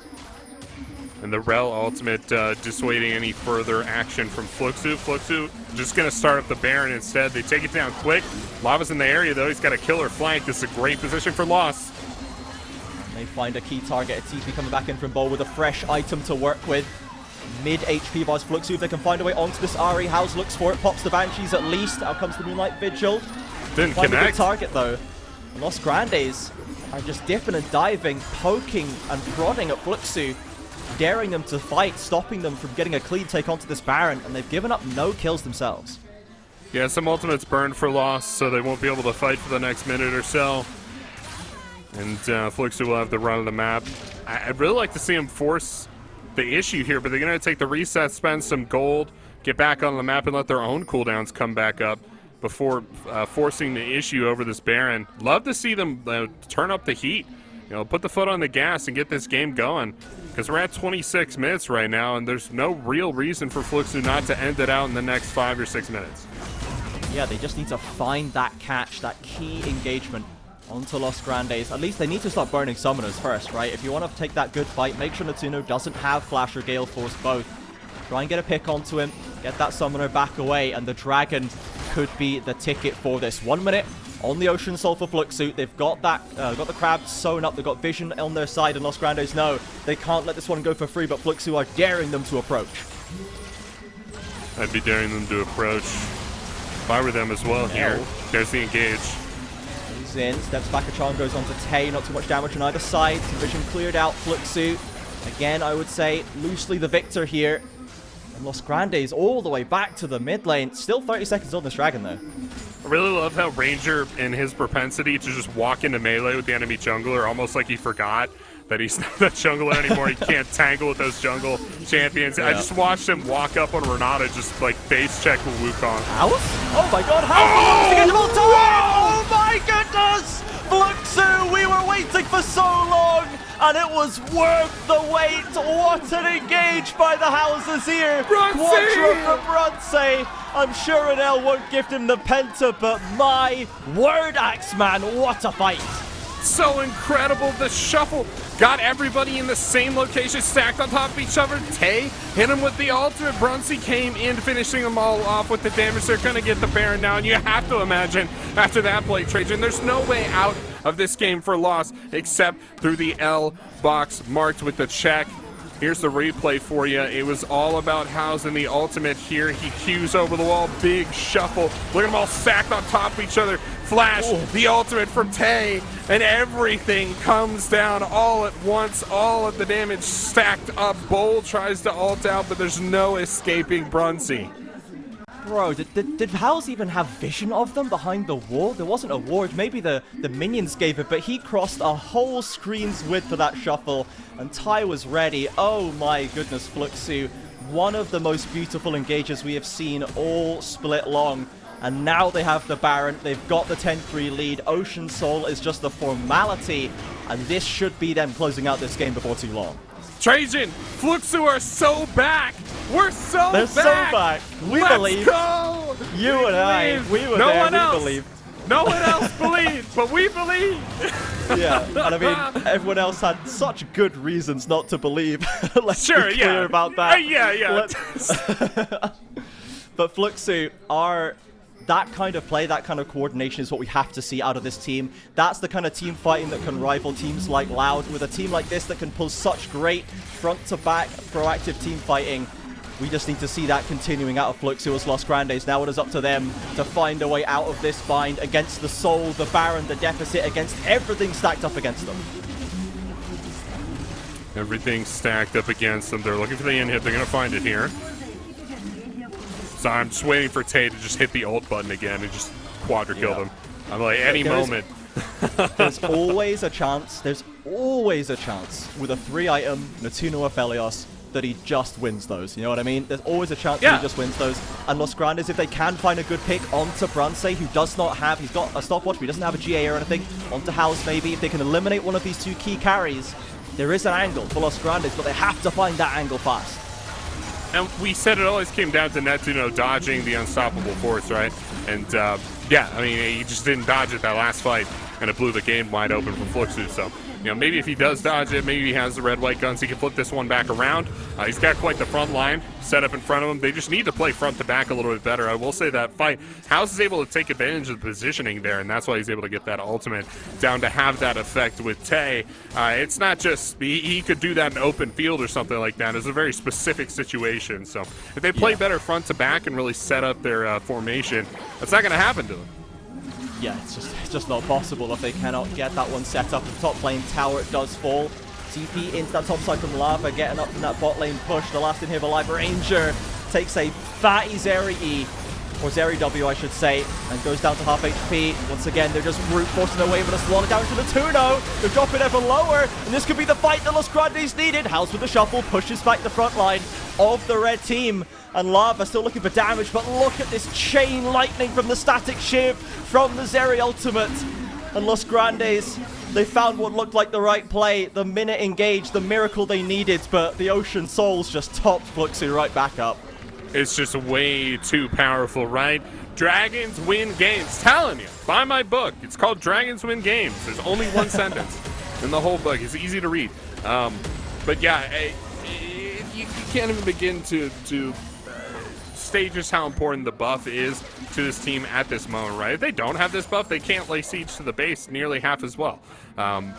And the Rel ultimate dissuading any further action from Fluxo. Fluxo just going to start up the Baron instead. They take it down quick. Lava's in the area, though. He's got a killer flank. This is a great position for Loss. They find a key target. A TP coming back in from Bowl with a fresh item to work with. Mid HP bars Fluxo. If they can find a way onto this Ari, House looks for it. Pops the Banshees at least. Out comes the Moonlight Vigil. Didn't Find a connect. good target, though. Los Grandes are just dipping and diving, poking and prodding at Fluxo, daring them to fight, stopping them from getting a clean take onto this Baron, and they've given up no kills themselves. Yeah, some ultimates burned for Loss, so they won't be able to fight for the next minute or so. And Fluxo will have the run of the map. I'd really like to see him force the issue here, but they're going to take the reset, spend some gold, get back on the map, and let their own cooldowns come back up before forcing the issue over this Baron. Love to see them turn up the heat, put the foot on the gas and get this game going, because we're at 26 minutes right now, and there's no real reason for Fluxo not to end it out in the next 5 or 6 minutes. Yeah, they just need to find that catch, that key engagement onto Los Grandes. At least they need to start burning summoners first, right? If you want to take that good fight, make sure Natuno doesn't have Flash or Gale Force both. Try and get a pick onto him, get that summoner back away, and the Dragon could be the ticket for this. 1 minute on the Ocean Soul for Fluxo. They've got that, got the crab sewn up. They've got Vision on their side, and Los Grandes know they can't let this one go for free, but Fluxo are daring them to approach. I'd be daring them to approach. If I were them as well here. There's the engage. He's in, steps back, a charm goes on to Tay. Not too much damage on either side. Vision cleared out. Fluxo, again, I would say, loosely the victor here. And Los Grandes all the way back to the mid lane. Still 30 seconds on this Dragon, though. I really love how Ranger, in his propensity to just walk into melee with the enemy jungler, almost like he forgot that he's not that jungler anymore. He can't tangle with those jungle champions. Yeah. I just watched him walk up on Renata, just like face check with Wukong. House? Oh my god, House! Oh my goodness! Fluxo, we were waiting for so long, and it was worth the wait. What an engage by the Houses here. Quadra from Bransay. I'm sure Adele won't gift him the Penta, but my word, Axeman, what a fight. So incredible. The shuffle got everybody in the same location, stacked on top of each other. Tay hit him with the ultimate. Brunsey came in, finishing them all off with the damage. They're going to get the Baron down. You have to imagine after that play, Trajan, there's no way out of this game for Loss except through the L box marked with the check. Here's the replay for you. It was all about housing the ultimate here. He cues over the wall, big shuffle. Look at them all stacked on top of each other. Flash, the ultimate from Tay, and everything comes down all at once. All of the damage stacked up. Bowl tries to ult out, but there's no escaping Brunsey. Bro, did House even have vision of them behind the wall? There wasn't a ward. Maybe the minions gave it, but he crossed a whole screen's width for that shuffle, and Ty was ready. Oh my goodness, Fluxo. One of the most beautiful engages we have seen all split long. And now they have the Baron. They've got the 10-3 lead. Ocean Soul is just a formality, and this should be them closing out this game before too long. Trajan, Fluxo are so back. We're so They're back. so back. We believe. Go. You and I, we were no there. One else. We believed. No one else believed, but we believe. Yeah, and I mean, everyone else had such good reasons not to believe. Let's be clear about that. Yeah. But Fluxo are that kind of play, that kind of coordination is what we have to see out of this team. That's the kind of team fighting that can rival teams like Loud. With a team like this that can pull such great front-to-back proactive team fighting, we just need to see that continuing out of Fluxo as Los Grandes. Now it is up to them to find a way out of this bind against the Soul, the Baron, the Deficit, against everything stacked up against them. Everything stacked up against them. They're looking for the in-hit. They're going to find it here. So I'm just waiting for Tay to just hit the ult button again and just quadra-kill them. I'm like, any moment. There's always a chance. There's always a chance with a 3-item Natuno or Felios that he just wins those. You know what I mean? There's always a chance that he just wins those. And Los Grandes, if they can find a good pick onto Bronze, who does not have, he's got a stopwatch, but he doesn't have a GA or anything, onto House maybe, if they can eliminate one of these two key carries, there is an angle for Los Grandes, but they have to find that angle fast. And we said it always came down to Netuno dodging the unstoppable force, right? And yeah, I mean, he just didn't dodge it that last fight, and it blew the game wide open for Fluxo. So, you know, maybe if he does dodge it, maybe he has the red-white guns, he can flip this one back around. He's got quite the front line set up in front of him. They just need to play front to back a little bit better. I will say that fight, House is able to take advantage of the positioning there, and that's why he's able to get that ultimate down to have that effect with Tay. It's not just, he could do that in open field or something like that. It's a very specific situation. So if they play better front to back and really set up their formation, that's not going to happen to them. Yeah, it's just not possible if they cannot get that one set up. The top lane tower, it does fall. TP into that top side from Lava, getting up from that bot lane push. The last inhibitor alive, Ranger takes a fatty Zeri E, or Zeri W I should say, and goes down to half HP. Once again, they're just brute forcing their way with a swallow down to the Tuno. They're dropping ever lower, and this could be the fight that Los Grandes needed. House with the shuffle, pushes back the front line of the red team. And Lava still looking for damage, but look at this chain lightning from the static shiv from the Zeri ultimate. And Los Grandes, they found what looked like the right play, the minute engaged, the miracle they needed, but the Ocean Souls just topped Fluxo right back up. It's just way too powerful, right? Dragons win games. Telling you, buy my book. It's called Dragons Win Games. There's only one sentence in the whole book. It's easy to read. But yeah, you can't even begin to state just how important the buff is to this team at this moment, right? If they don't have this buff, they can't lay siege to the base nearly half as well.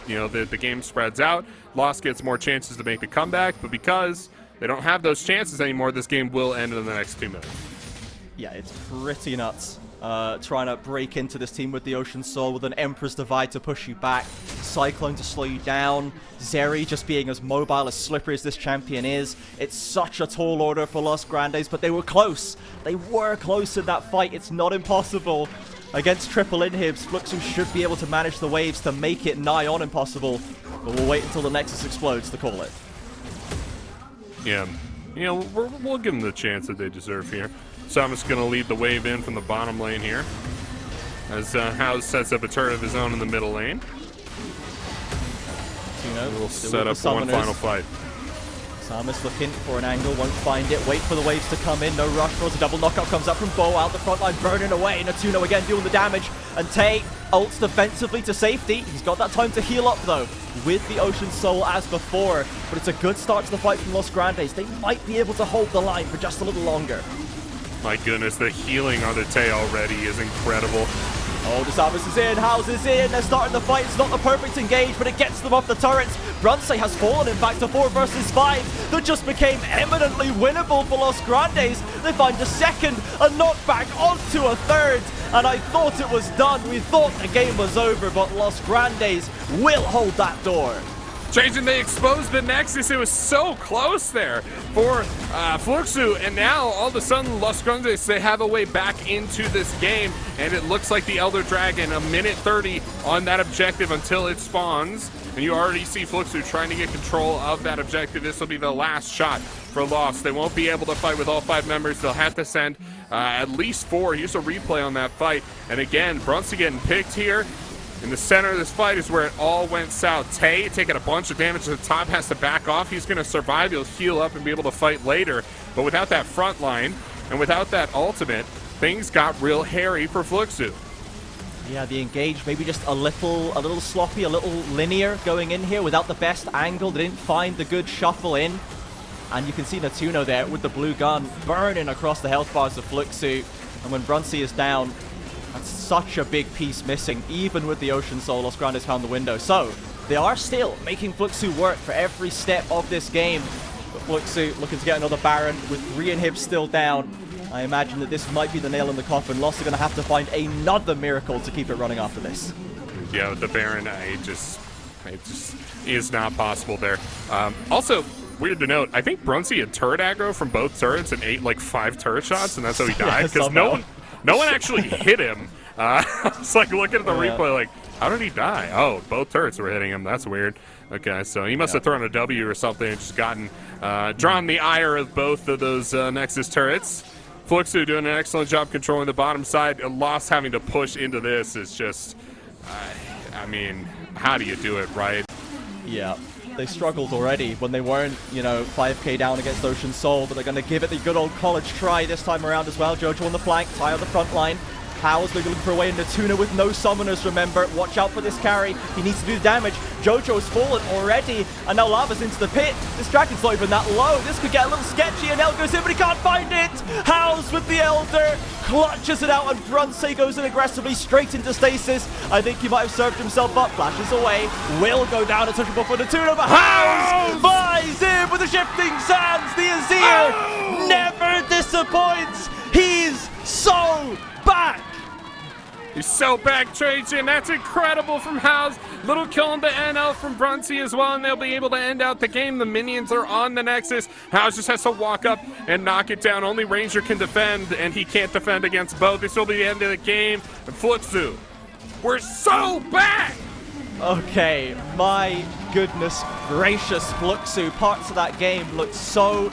You know, the game spreads out. Lost gets more chances to make the comeback, but because they don't have those chances anymore, this game will end in the next 2 minutes. Yeah, it's pretty nuts. Trying to break into this team with the Ocean Soul, with an Emperor's Divide to push you back, Cyclone to slow you down, Zeri just being as mobile, as slippery as this champion is. It's such a tall order for Los Grandes, but they were close. They were close in that fight. It's not impossible. Against triple inhibs, Fluxo should be able to manage the waves to make it nigh on impossible. But we'll wait until the Nexus explodes to call it. Yeah, you know, we'll give them the chance that they deserve here. Samus going to lead the wave in from the bottom lane here, as House sets up a turret of his own in the middle lane. We'll set up one final fight. Samus looking for an angle, won't find it. Wait for the waves to come in. No rush. Throws a double knockup. Comes up from Bo out the front line, burning away. Natuno again doing the damage. And Tay ults defensively to safety. He's got that time to heal up though, with the Ocean Soul as before. But it's a good start to the fight from Los Grandes. They might be able to hold the line for just a little longer. My goodness, the healing on the Tay already is incredible. Oh, the Samus is in, House is in, they're starting the fight. It's not the perfect engage, but it gets them off the turrets. Bronze has fallen, in fact, to 4 versus 5. That just became eminently winnable for Los Grandes. They find a second, a knockback onto a third. And I thought it was done. We thought the game was over, but Los Grandes will hold that door. Changing, they exposed the Nexus. It was so close there for Fluxo, and now all of a sudden Los Grandes, they have a way back into this game, and it looks like the Elder Dragon, a minute 30 on that objective until it spawns, and you already see Fluxo trying to get control of that objective. This will be the last shot for Lost. They won't be able to fight with all 5 members. They'll have to send at least 4. Here's a replay on that fight, and again, Brunson getting picked here. In the center of this fight is where it all went south. Tay taking a bunch of damage to the top, has to back off. He's going to survive. He'll heal up and be able to fight later. But without that front line and without that ultimate, things got real hairy for Fluxo. Yeah, the engage maybe just a little sloppy, a little linear going in here without the best angle. They didn't find the good shuffle in. And you can see Natuno there with the blue gun burning across the health bars of Fluxo. And when Brunsey is down, that's such a big piece missing, even with the Ocean Soul. Los Grandes found the window. So, they are still making Fluxo work for every step of this game. But Fluxo looking to get another Baron with re-inhibs still down. I imagine that this might be the nail in the coffin. Lost are going to have to find another miracle to keep it running after this. Yeah, with the Baron, it just is not possible there. Also, weird to note, I think Brunsey had turret aggro from both turrets and ate like 5 turret shots, and that's how he died, because no one actually hit him. It's like looking at the replay like, how did he die? Oh, both turrets were hitting him. That's weird. Okay, so he must have thrown a W or something and just gotten drawn the ire of both of those Nexus turrets. Fluxo doing an excellent job controlling the bottom side. Lost having to push into this is just, I mean, how do you do it, right? Yeah, they struggled already when they weren't, 5k down against Ocean Soul, but they're going to give it the good old college try this time around as well. Jojo on the flank, Ty on the front line. How's looking for a way into Tuna with no summoners, remember. Watch out for this carry. He needs to do the damage. Jojo's fallen already, and now Lava's into the pit. This Dragon's not even that low. This could get a little sketchy, and El goes in, but he can't find it. How's with the Elder, clutches it out, and Brunsey goes in aggressively straight into stasis. I think he might have served himself up. Flashes away. Will go down and touch a for the Tuna, but How's buys in with the shifting sands. The Azir never disappoints. He's so back. He's so back, Trajan. That's incredible from House. Little kill on the NL from Brunsey as well, and they'll be able to end out the game. The minions are on the Nexus. House just has to walk up and knock it down. Only Ranger can defend, and he can't defend against both. This will be the end of the game. And Fluxo, we're so back! Okay, my goodness gracious, Fluxo. Parts of that game looked so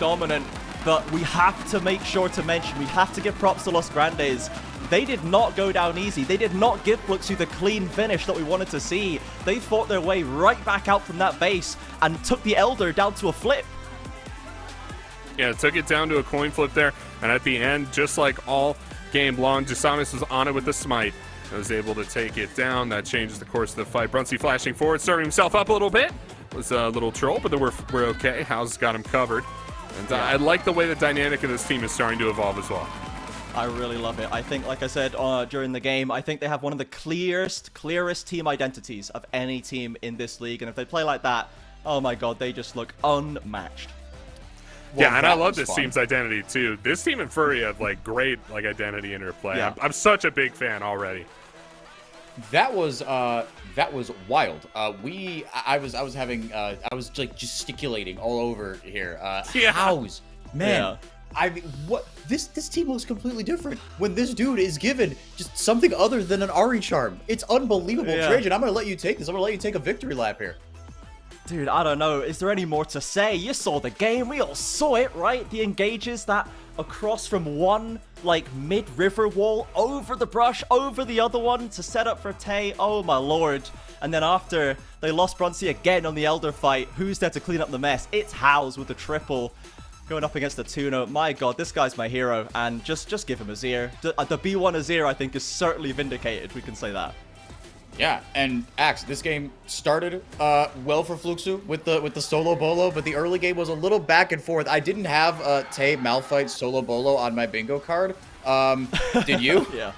dominant, but we have to make sure to mention, we have to give props to Los Grandes. They did not go down easy. They did not give Fluxo the clean finish that we wanted to see. They fought their way right back out from that base and took the Elder down to a flip. Yeah, took it down to a coin flip there. And at the end, just like all game long, Jasamis was on it with the smite. And was able to take it down. That changes the course of the fight. Brunsey flashing forward, serving himself up a little bit. Was a little troll, but we're okay. House got him covered. And I like the way the dynamic of this team is starting to evolve as well. I really love it. I think, like I said during the game, I think they have one of the clearest team identities of any team in this league. And if they play like that, oh my god, they just look unmatched. Well, yeah, and I love this team's identity too. This team and Furry have like great identity in their play. Yeah. I'm such a big fan already. That was wild. I was like gesticulating all over here. House, man. Yeah. I mean, what? This team looks completely different when this dude is given just something other than an Ari charm. It's unbelievable, yeah. Trajan. I'm gonna let you take this. I'm gonna let you take a victory lap here. Dude, I don't know. Is there any more to say? You saw the game. We all saw it, right? The engages that across from one, like, mid-river wall, over the brush, over the other one to set up for Tay. Oh, my lord. And then after they lost Brunsey again on the Elder fight, who's there to clean up the mess? It's Howes with the triple. Going up against the Tuna. My god, this guy's my hero. And just give him Azir. The B1 Azir, I think, is certainly vindicated. We can say that. Yeah, and Axe, this game started well for Fluxo with the solo bolo, but the early game was a little back and forth. I didn't have Tay Malphite solo bolo on my bingo card. Did you? Yeah.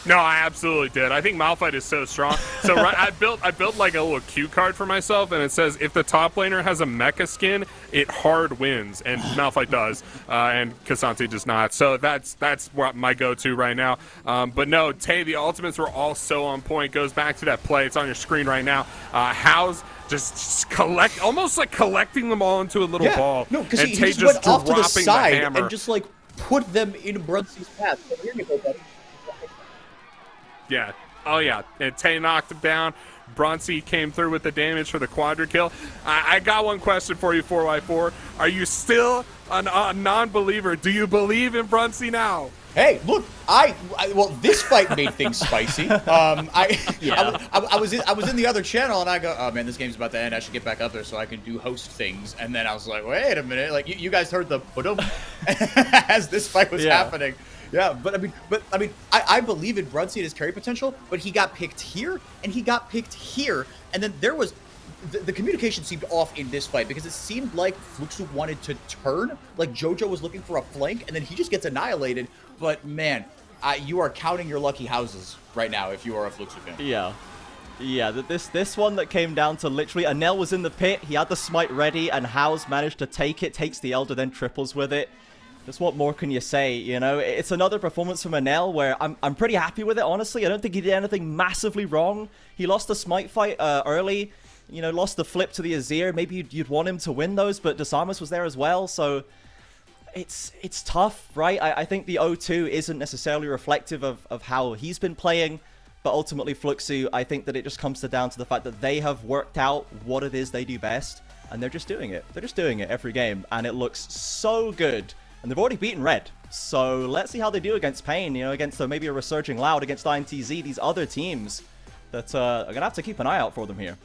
No, I absolutely did. I think Malphite is so strong. So right, I built like a little cue card for myself, and it says if the top laner has a mecha skin, it hard wins, and Malphite does, and Cassante does not. So that's what my go-to right now. But no, Tay, the ultimates were all so on point. Goes back to that play. It's on your screen right now. How's just almost like collecting them all into a little ball. No, because he just went off to the side and just like put them in Brunsey's path. So here you go, buddy. Yeah. Oh, yeah. And Tay knocked him down. Brunsey came through with the damage for the quadra kill. I got one question for you, 4x4. Are you still a non-believer? Do you believe in Brunsey now? Hey, look, well, this fight made things spicy. I was in the other channel, and I go, oh man, this game's about to end. I should get back up there so I can do host things. And then I was like, wait a minute, like you guys heard the put-em as this fight was happening. Yeah, but I mean, I believe in Brunsey and his carry potential, but he got picked here, and he got picked here, and then there was the communication seemed off in this fight because it seemed like Fluxo wanted to turn, like JoJo was looking for a flank, and then he just gets annihilated. But man, you are counting your lucky houses right now if you are a Fluxo fan. Yeah. Yeah, this one that came down to literally, Anel was in the pit, he had the smite ready, and House managed to take it, takes the Elder, then triples with it. Just what more can you say, you know? It's another performance from Anel where I'm pretty happy with it, honestly. I don't think he did anything massively wrong. He lost the smite fight early, you know, lost the flip to the Azir. Maybe you'd want him to win those, but Desamus was there as well, so it's tough, right? I think the 0-2 isn't necessarily reflective of how he's been playing. But ultimately, Fluxo, I think that it just comes down to the fact that they have worked out what it is they do best, and they're just doing it. They're just doing it every game, and it looks so good. And they've already beaten Red, so let's see how they do against Pain, you know, against maybe a Resurging Loud, against INTZ, these other teams that are going to have to keep an eye out for them here.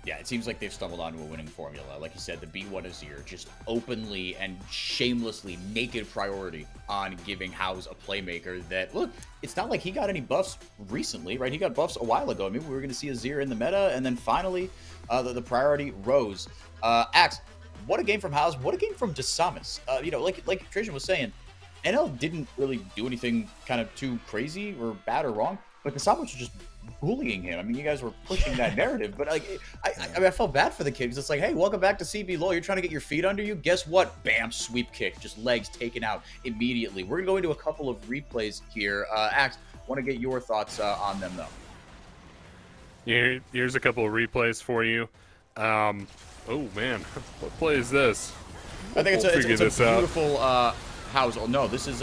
Yeah, it seems like they've stumbled onto a winning formula. Like you said, the B1 Azir just openly and shamelessly naked priority on giving House a playmaker that, look, it's not like he got any buffs recently, right? He got buffs a while ago. Maybe we were going to see Azir in the meta, and then finally the priority rose. Axe, what a game from House. What a game from Desamus. You know, like Trajan was saying, NL didn't really do anything kind of too crazy or bad or wrong, but Desamus was just bullying him. I mean, you guys were pushing that narrative, but like, I mean, I felt bad for the kid because it's like, hey, welcome back to CBLOL. You're trying to get your feet under you. Guess what? Bam, sweep kick, just legs taken out immediately. We're gonna go into a couple of replays here. Axe, want to get your thoughts on them though. Here's a couple of replays for you. Oh man, what play is this? I think it's a beautiful House. Oh no, this is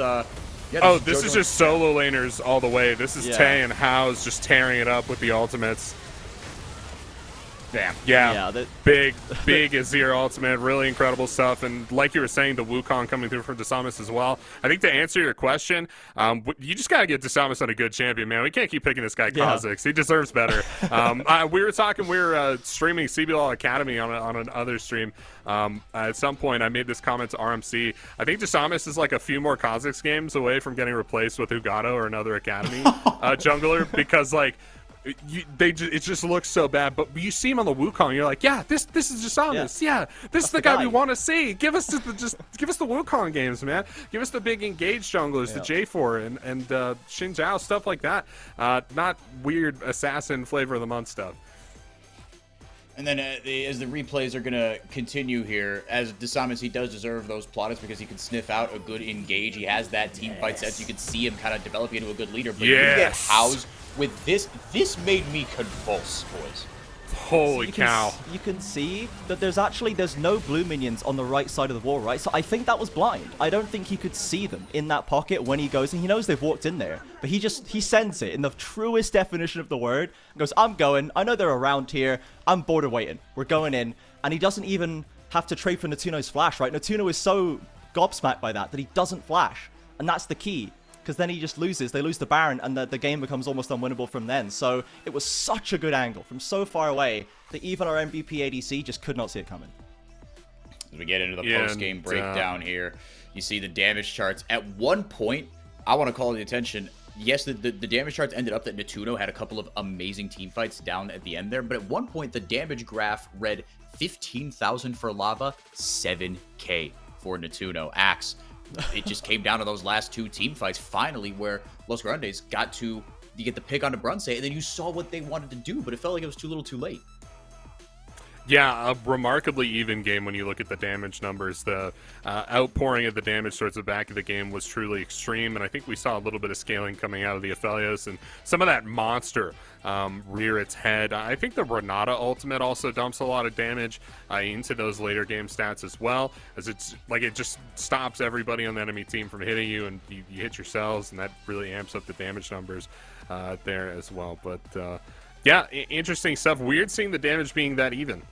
yeah, this is just solo laners all the way. This is Tay and House just tearing it up with the ultimates. Damn. Yeah. Big Azir ultimate. Really incredible stuff. And like you were saying, the Wukong coming through for Desamus as well. I think to answer your question, you just got to get Desamus on a good champion, man. We can't keep picking this guy Kha'Zix. He deserves better. We were streaming CBLOL Academy on another stream. At some point, I made this comment to RMC. I think Desamus is like a few more Kha'Zix games away from getting replaced with Hugato or another Academy jungler because, like, it just looks so bad, but you see him on the Wukong, you're like, yeah, this is Desamus. Yeah, this is the guy we want to see. Give us the Wukong games, man. Give us the big engaged junglers, the J4 and Xin Zhao, stuff like that. Not weird assassin flavor of the month stuff. And then as the replays are going to continue here, as Desamus, he does deserve those plaudits because he can sniff out a good engage. He has that team fight sense. You can see him kind of developing into a good leader. But you get House with this. This made me convulse, boys. Holy cow. You can see that there's no blue minions on the right side of the wall, right? So I think that was blind. I don't think he could see them in that pocket when he goes, and he knows they've walked in there. But he sends it in the truest definition of the word. And goes, I'm going. I know they're around here. I'm border waiting. We're going in. And he doesn't even have to trade for Natuno's flash, right? Natuno is so gobsmacked by that he doesn't flash. And that's the key. Because then he just loses. They lose the Baron, and the game becomes almost unwinnable from then. So it was such a good angle from so far away that even our MVP ADC just could not see it coming. As we get into the post-game breakdown here, you see the damage charts. At one point, I want to call the attention. Yes, the damage charts ended up that Natuno had a couple of amazing team fights down at the end there. But at one point, the damage graph read 15,000 for Lava, 7K for Natuno. Axe. It just came down to those last two team fights finally where Los Grandes got to get the pick onto Brunse, and then you saw what they wanted to do, but it felt like it was too little too late. Yeah, a remarkably even game when you look at the damage numbers. The outpouring of the damage towards the back of the game was truly extreme, and I think we saw a little bit of scaling coming out of the Aphelios and some of that monster rear its head. I think the Renata ultimate also dumps a lot of damage into those later game stats as well, as it's like it just stops everybody on the enemy team from hitting you, and you hit yourselves, and that really amps up the damage numbers there as well. But yeah, interesting stuff. Weird seeing the damage being that even.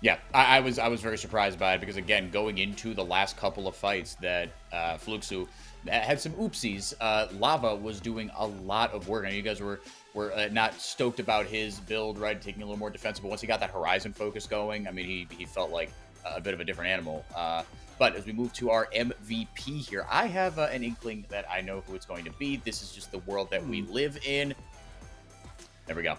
Yeah, I was very surprised by it because, again, going into the last couple of fights that Fluxo had some oopsies, Lava was doing a lot of work. I know you guys were not stoked about his build, right, taking a little more defensive, but once he got that Horizon focus going, I mean, he felt like a bit of a different animal. But as we move to our MVP here, I have an inkling that I know who it's going to be. This is just the world that we live in. There we go.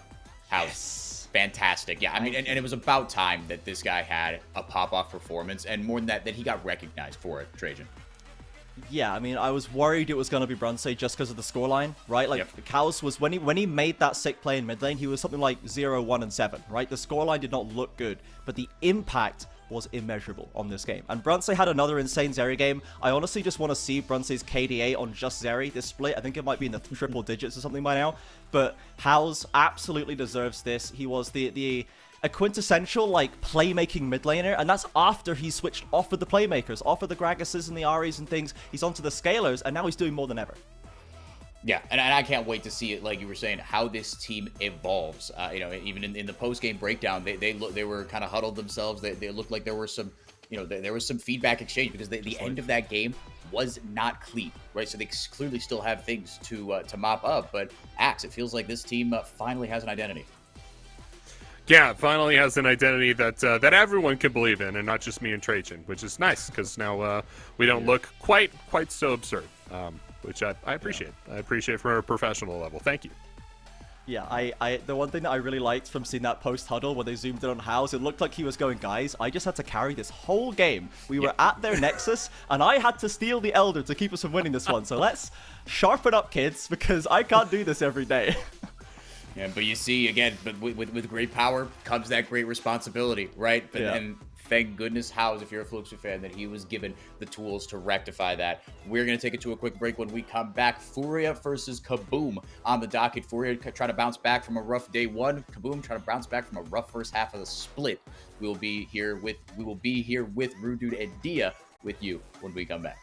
House. fantastic. Yeah, I mean, and it was about time that this guy had a pop-off performance, and more than that, that he got recognized for it, Trajan. Yeah, I mean, I was worried it was going to be Brunsey just because of the scoreline, right? Like, Yep. Chaos was, when he made that sick play in mid lane, he was something like 0-1-7, right? The scoreline did not look good, but the impact was immeasurable on this game. And Brunsey had another insane Zeri game. I honestly just want to see Brunsey's KDA on just Zeri this split. I think it might be in the triple digits or something by now. But House absolutely deserves this. He was a quintessential, like, playmaking mid laner, and that's after he switched off of the playmakers, off of the Gragas's and the Aries and things. He's onto the scalers, and now he's doing more than ever. Yeah, and I can't wait to see it, like you were saying, how this team evolves. You know, even in the post-game breakdown, they were kind of huddled themselves. They looked like there were some, you know, there was some feedback exchange, because the end of that game was not clean, right? So they clearly still have things to mop up. But Axe, it feels like this team finally has an identity. Yeah, it finally has an identity that that everyone can believe in, and not just me and Trajan, which is nice, because now we don't look quite so absurd, which I appreciate. I appreciate from a professional level. Thank you. Yeah, the one thing that I really liked from seeing that post-huddle when they zoomed in on House, it looked like he was going, guys, I just had to carry this whole game. We were at their Nexus, and I had to steal the Elder to keep us from winning this one. So let's sharpen up, kids, because I can't do this every day. Yeah, but you see, again, but with great power comes that great responsibility, right? But and thank goodness, House, if you're a Fluxo fan, that he was given the tools to rectify that. We're going to take it to a quick break. When we come back, Furia versus Kaboom on the docket. Furia trying to bounce back from a rough day one. Kaboom trying to bounce back from a rough first half of the split. We will be here with Rude Dude and Dia with you when we come back.